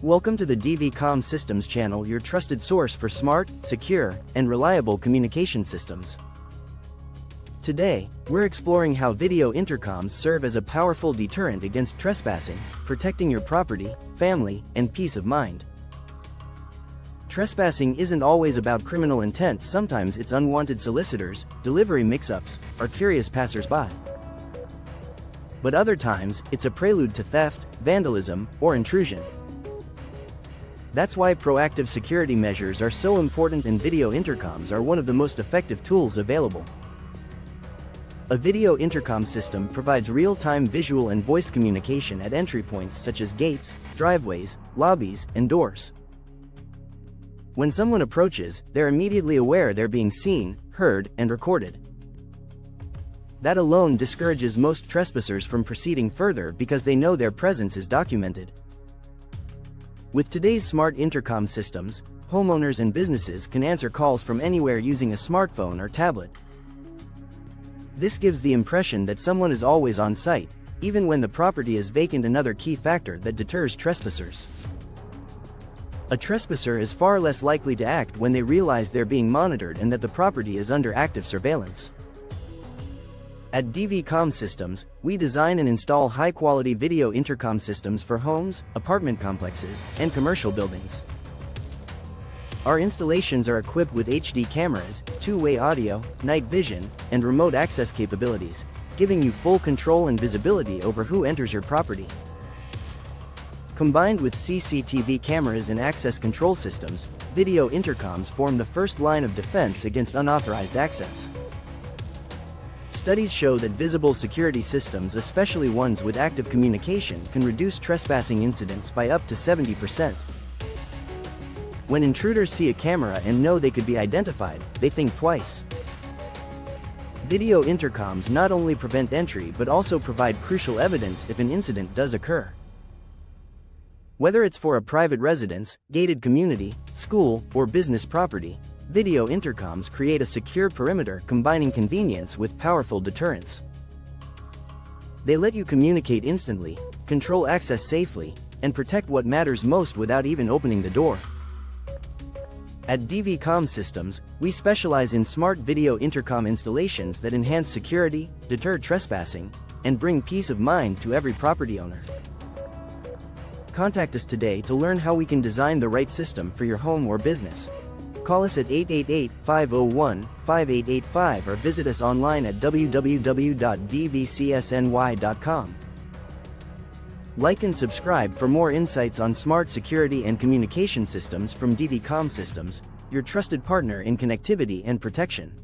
Welcome to the Comm Systems channel, your trusted source for smart, secure, and reliable communication systems. Today, we're exploring how video intercoms serve as a powerful deterrent against trespassing, protecting your property, family, and peace of mind. Trespassing isn't always about criminal intent. Sometimes it's unwanted solicitors, delivery mix-ups, or curious passersby. But other times, it's a prelude to theft, vandalism, or intrusion. That's why proactive security measures are so important, and video intercoms are one of the most effective tools available. A video intercom system provides real-time visual and voice communication at entry points such as gates, driveways, lobbies, and doors. When someone approaches, they're immediately aware they're being seen, heard, and recorded. That alone discourages most trespassers from proceeding further because they know their presence is documented. With today's smart intercom systems, homeowners and businesses can answer calls from anywhere using a smartphone or tablet. This gives the impression that someone is always on site, even when the property is vacant, another key factor that deters trespassers. A trespasser is far less likely to act when they realize they're being monitored and that the property is under active surveillance. At Comm Systems, we design and install high-quality video intercom systems for homes, apartment complexes, and commercial buildings. Our installations are equipped with HD cameras, two-way audio, night vision, and remote access capabilities, giving you full control and visibility over who enters your property. Combined with CCTV cameras and access control systems, video intercoms form the first line of defense against unauthorized access. Studies show that visible security systems, especially ones with active communication, can reduce trespassing incidents by up to 70%. When intruders see a camera and know they could be identified, they think twice. Video intercoms not only prevent entry but also provide crucial evidence if an incident does occur. Whether it's for a private residence, gated community, school, or business property, video intercoms create a secure perimeter, combining convenience with powerful deterrence. They let you communicate instantly, control access safely, and protect what matters most without even opening the door. At Comm Systems, we specialize in smart video intercom installations that enhance security, deter trespassing, and bring peace of mind to every property owner. Contact us today to learn how we can design the right system for your home or business. Call us at 888-501-5885 or visit us online at www.dvcsny.com. Like and subscribe for more insights on smart security and communication systems from Comm Systems, your trusted partner in connectivity and protection.